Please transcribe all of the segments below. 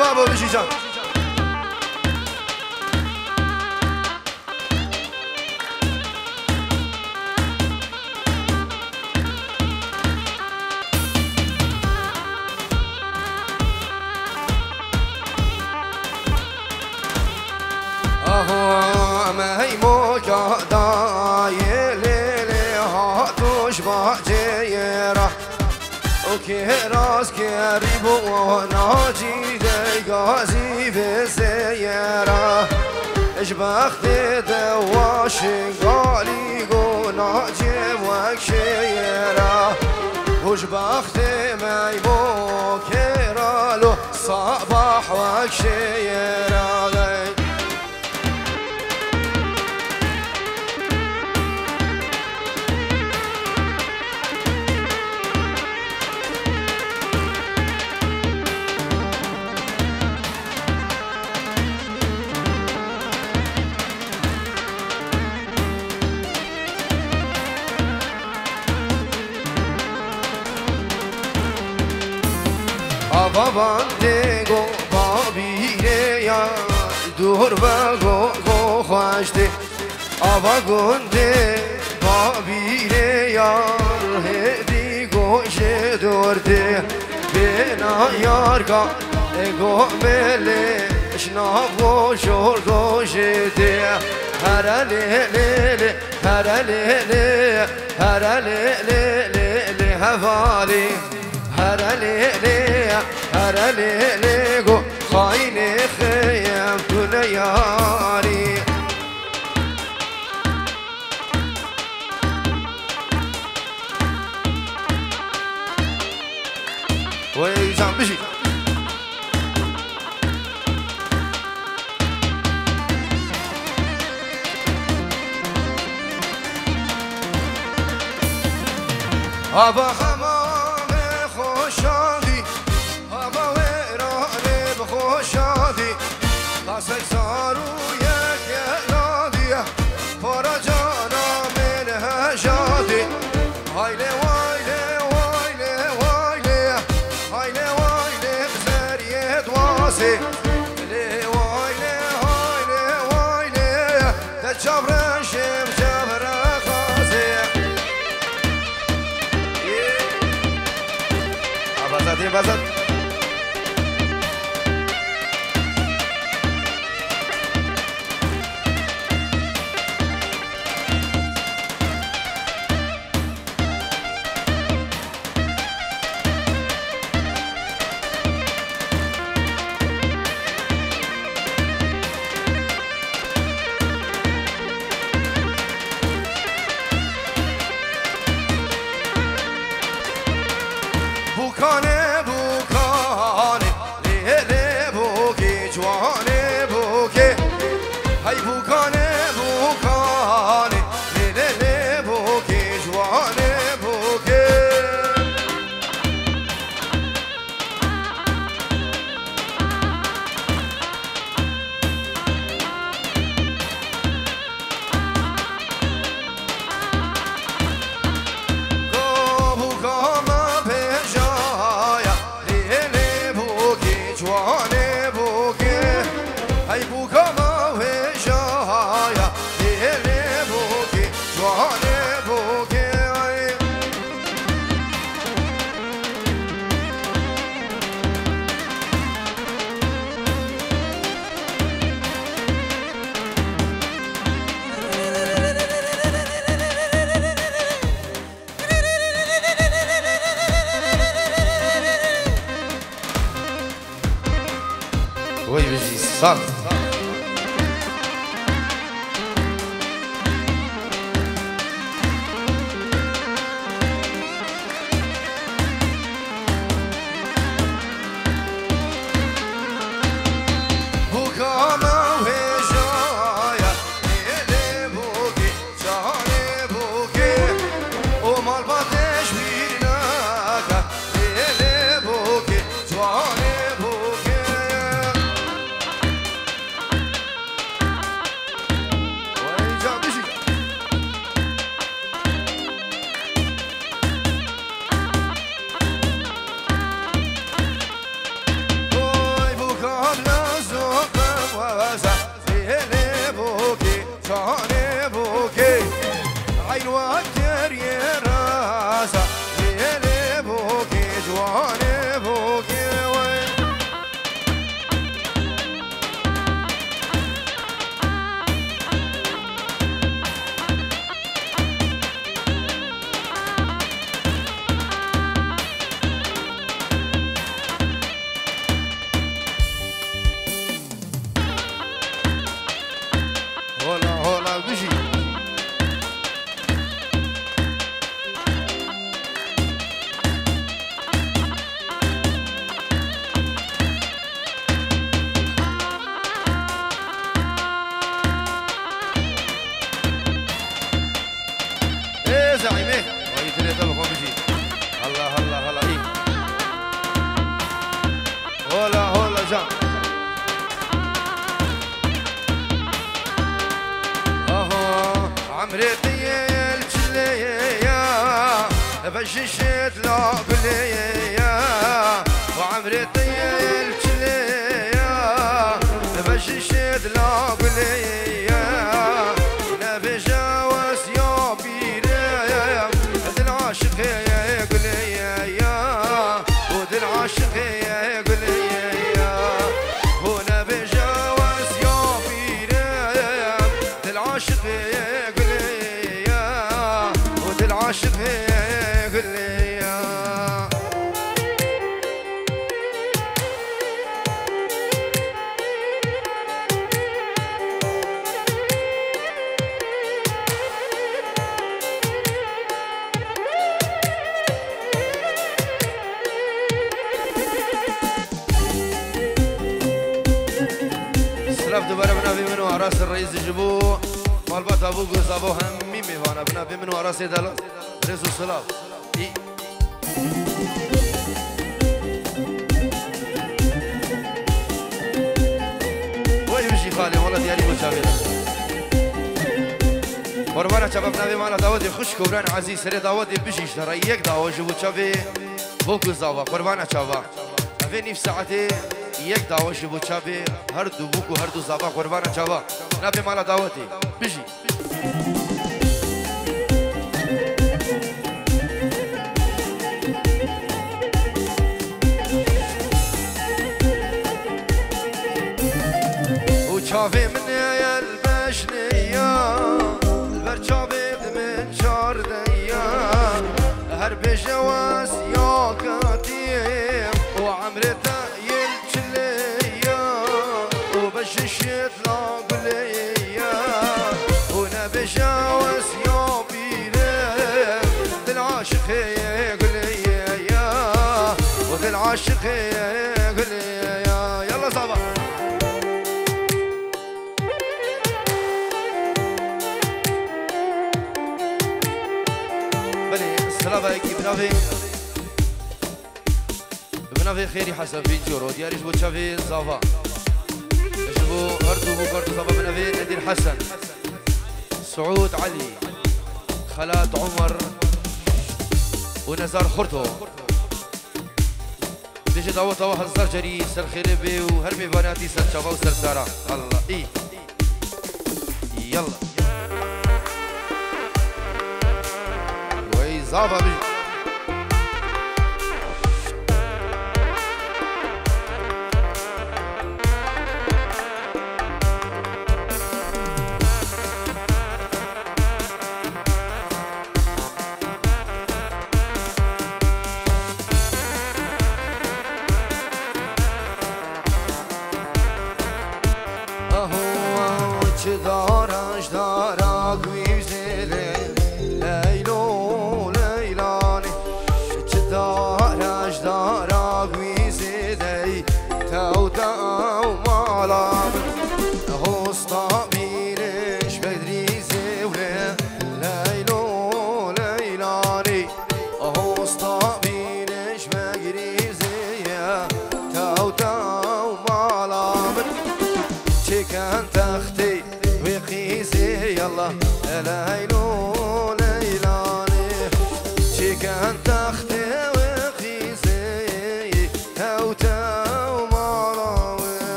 بابا بشی جان که راست کری بو ناجی دیگازی به سیرا اش بخت دواشنگالی گو ناجی وکشیرا وش بخت میبو کرالو صباح وکشیرا بابان دیگو بابیره یا دور بگو گو خوشته آبا گنده بابیره یار هدی گوشه دورده بینا یار کا گو ملش نابو شور گوشه ده هر لیلی هر لیلی هر لیلی هوالی هر لیلی گو خاین خیم کن یاری وی جان بشی آبا خمام خوشادی آبا ویرانه بخوشادی قصد سارو یک یادی پارا جانا من هشادی هایله وایله وایله وایله هایله وایله بزریه دوازی لی وایله هایله وایله ده جبرشم جبره بزد بوکانه وي بيجي صار جان عمرتي الجلية بجشت لا بلية وعمرتي الجلية بجشت لا بلية نبي جاوز يا بيري ود العاشق يا قلية ود العاشق يا قلية ونبي جاوز يا بيري ود العاشق العاشق يقول لي سلف دوباره بنابي منو عراس الرئيس جبوه مالبات ابو قصابو همي ميوانا بنابي منو عراس دلال رزو سلام ويمشي خالي والله ديالي مشابه قربانا شباب نبي معنا داودي خوش كوران عزيز سري داودي بيجيش ترى يك داود جبو شبي بوكو زاوا قربانا شباب افيني في ساعتي يك داود جبو شبي هر دو بوكو هر دو زاوا قربانا شباب نبي معنا داودي بيجي شافي من البشنية البرشافي من شاردية هرب جواز يا كتيم وعمرته يلجلية وبششت لا قلية ونبي جواز يا بيرم ذي العاشق قلية وذي العاشق قلية يلا صباح سلامك بنافي خيري حسن في جورو ديالي جبو تشافي زافا جبو هردو بو كاردو زافا بنافي نادر حسن سعود علي خالات عمر ونزار خرطو بيجي دعوة واحد الزرجري سر خربي وهربي بناتي سر شافا وسر سارة الله اي يلا وي زافا بيجي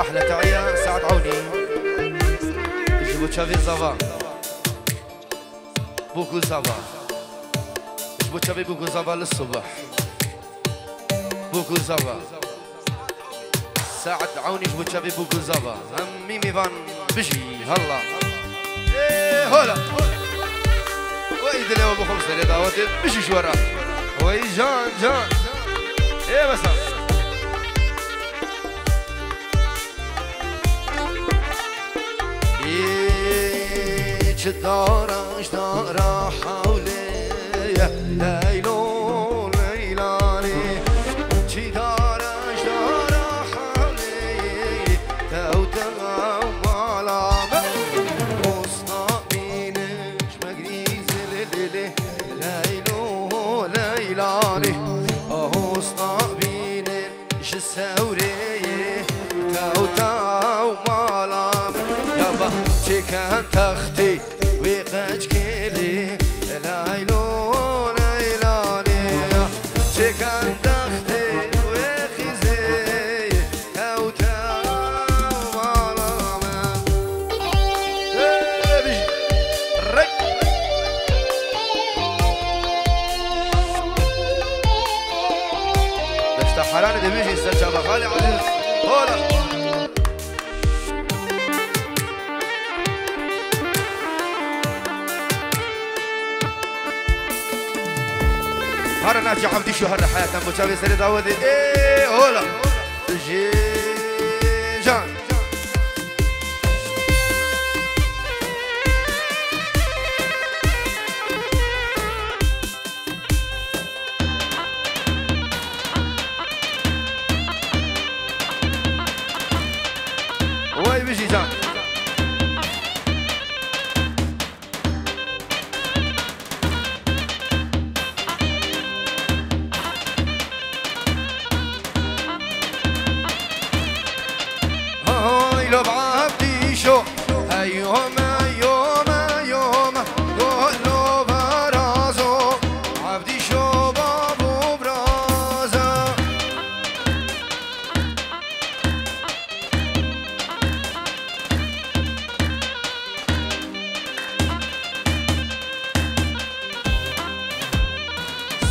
احلى تعيا سعد عوني يجيبوا تشافي زافا بوكو زافا يجيبوا تشافي بوكو زافا للصبح بوكو زافا سعد عوني يجيبوا تشافي بوكو زافا ميمي فان بجي هلا ايه هلا ويد اللي هو ابو خمسه اللي دعوتي بجي شو وراه وي جان ايه بس دارا حولي ليلو ليلاني چی دارش دارا حولي توتا مالام مستقبينش مجريز ليلو ليلاني حرانه دبيجي سرچا خالي عزيز هولا هر ناجي عبدي شو هر حياتنا مشابه سري داودي ايه هولا جي جان وي بيجي جان لو بعبدي شو يوم يوم يوم قولوا برازو عبدي شو بابو برازا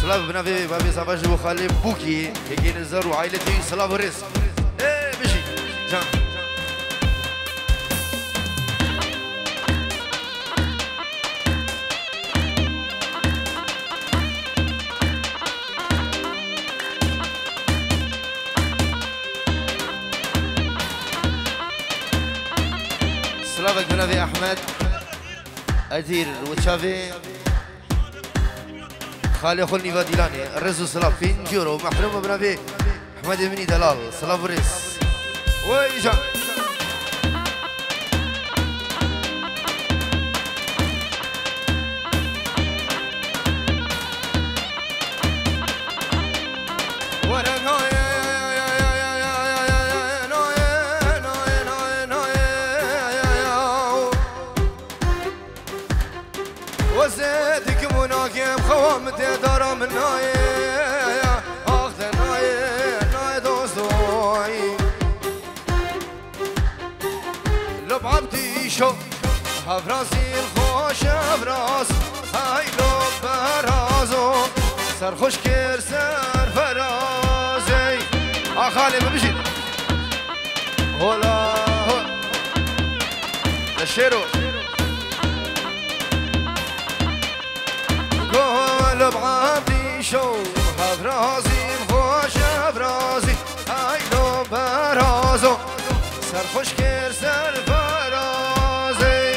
سلاف بنافي بابي صباش وخالي بوكي يجي نزار وعائلتي سلاف ريس ايه بيجي جان سلافك بنافي احمد ادير وتشافي خالي خلني فاديلاني الرزو سلاف فين جورو محروم بنافي احمد بني دلال سلاف ريس ويجا وزيدك مناكب خوامتي دار من نايه اخذ نايه دوستوي لو بعبدي شو هفراسي الخوش هفراس هاي لو برازو سر خوش كير سر فرازي اخالي ما بجي هولا الشيرو قول بعبدي شو هفرازي خوش هفرازي هاي لو برازو سر خوش كير سر فرازي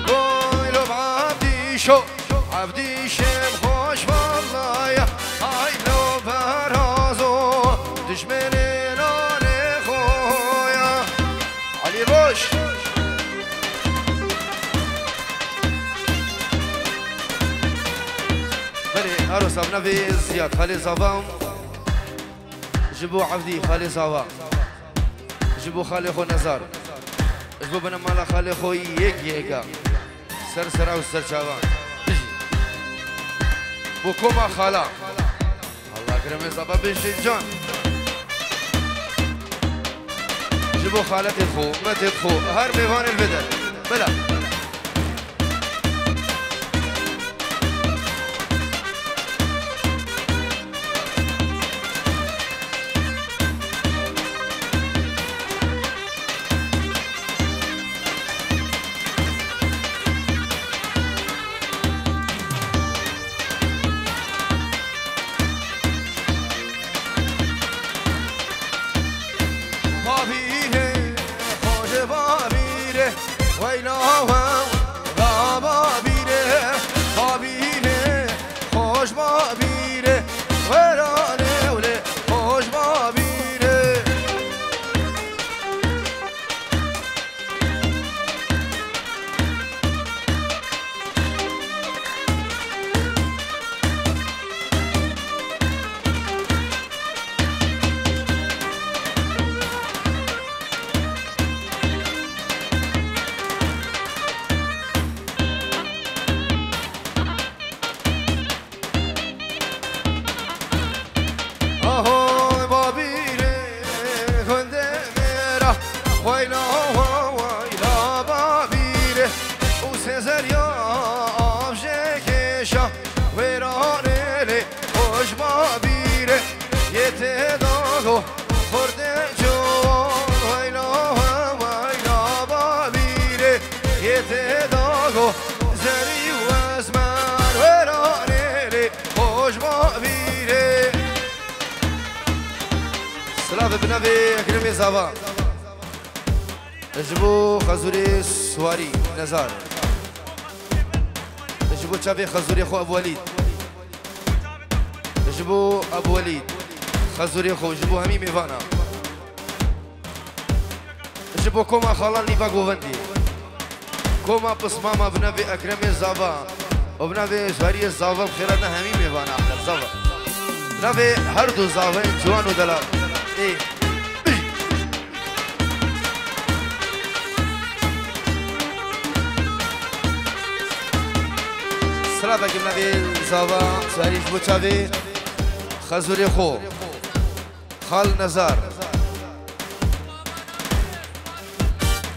قول بعبدي شو عبدي شم خوش والله يا هاي لو برازو دشمني عروس بنافي زياد خالي صفام جيبوا عبدي خالي صفا جيبوا خالي خو نزار جيبوا بنا مالا خالي خو يكا سر سرا وسر شابان بيجي بوكوما خالا الله كرمي صفا بيجي جان جيبوا خالتي خو ما تدخو هر ميفان البدل بلا ويلا ويلا زریا آفشکشا ویرانه لی خوش با بیره یه تداغو خورده جوان ویلا با بیره یه تداغو زری و ازمن ویرانه لی خوش با بیره سلام بنوی اکرمی زبان اجبو خزوری سواری نزار اجبو چاوی خزوری خو ابو ولید اجبو ابو ولید خزوری خو اجبو همی میوانا اجبو کما خالان لیبا گووندی کما پسماما بنوی اکرمی زابا و بنوی سواری زابا بخیرات همی میوانا احلب زابا بنوی هر دو زابا جوان و دلال ای سلام بگیم نبی زاوا سهریش بچاوی خزوری خو خال نزار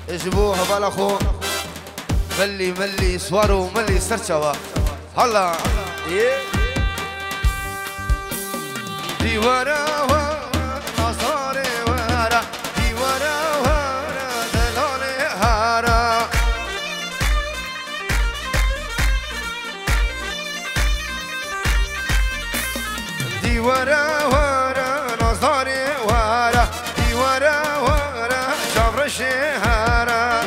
اجبو حوالا خو ملی سوارو ملی سرچوا هلا دیوارا نازار وارا دیوارا دلال هارا دیوارا نازار وارا دیوارا شابر شهارا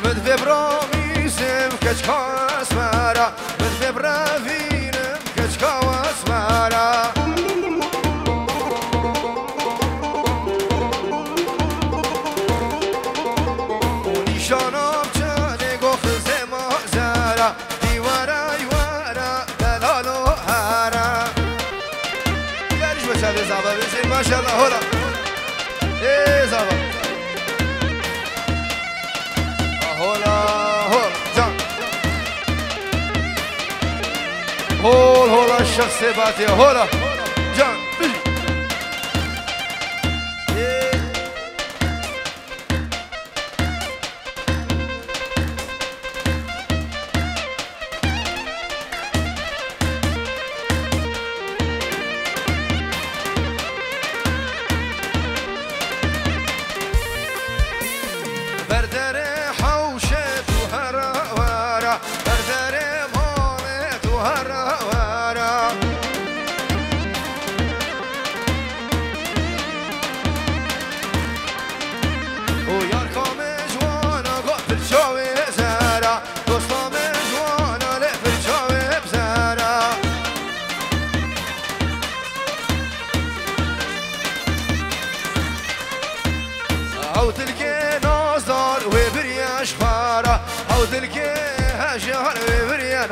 مد ببرامیزم کچکاس مارا مد ببراوینم کچکاس مارا ما شاء الله هلا ايه زابا هلا جان هلا الشخص باتي هلا جان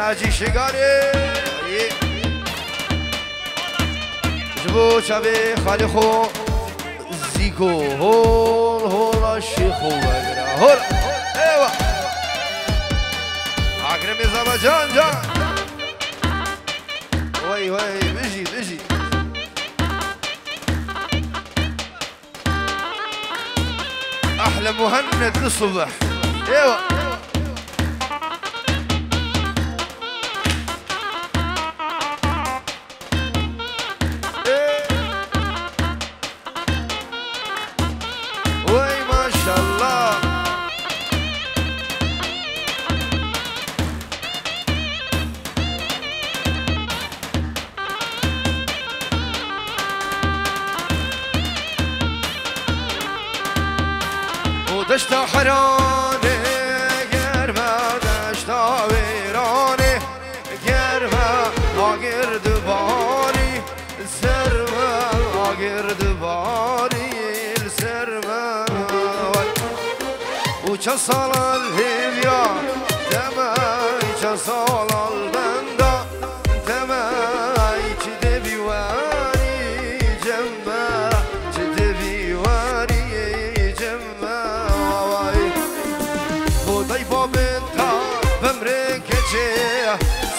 ناجي شقاري جبو شابي خالي خو زيكو هول الشيخو هول ايوه عقربي زابا جان وي بيجي احلى مهند للصبح ايوه دشتا حرانه گرمه دشتا ویرانه گرمه آگرد باری سرمه آگرد باری سرمه و چه سال الهیویا دمه چه سال البنده دمه چه دبیواری جمه چه دبیواری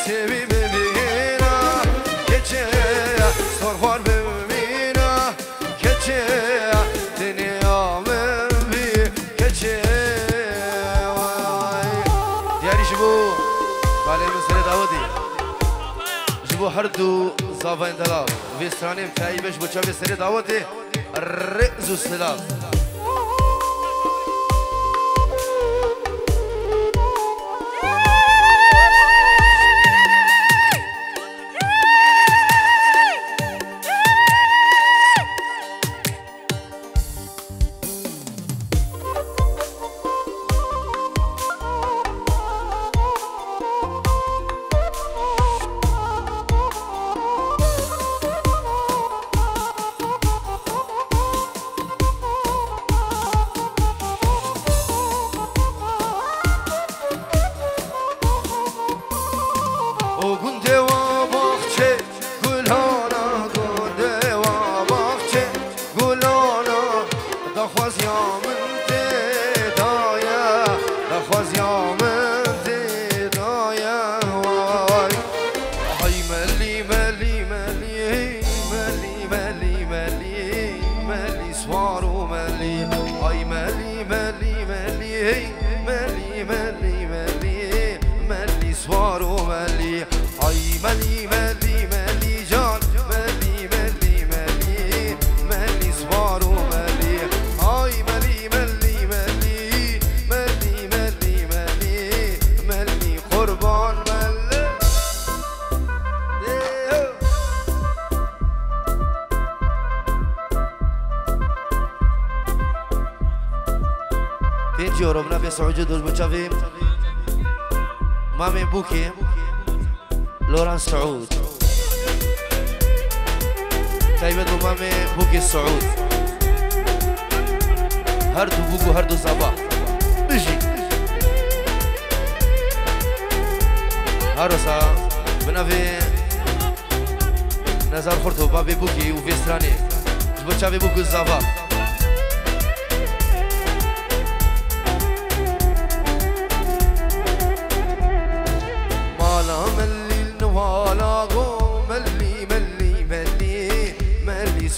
سوي بمينا كتشي صرخور بمينا كتشي هردو زافين دلاب في استراني متاعي باش بوتشافي سري دعوتي الرئز والسلاف ربنا بيسعود والمتشافي مامي بوكي لوران سعود تايبد ومامي بوكي السعود هردو بوكو هردو صباح بيجي هروسا بنافي نزار خورتو بابي بوكي وفي ستراني المتشافي بوكو الصباح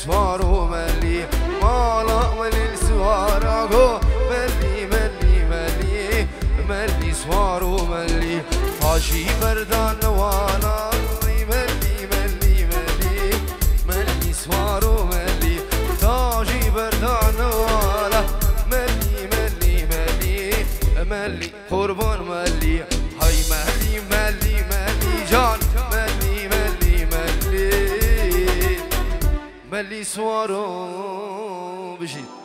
سوارو ملي مالا ملي سوارو ملي ملي ملي ملي سوارو ملي حاشي بردان وانا ملي ملي ملي ملي سوارو ملي تاجي بردان وانا ملي ملي ملي ملي قربان ملي هاي ملي ملي ملي جان ملي ملي ملي ملي سوارو بشي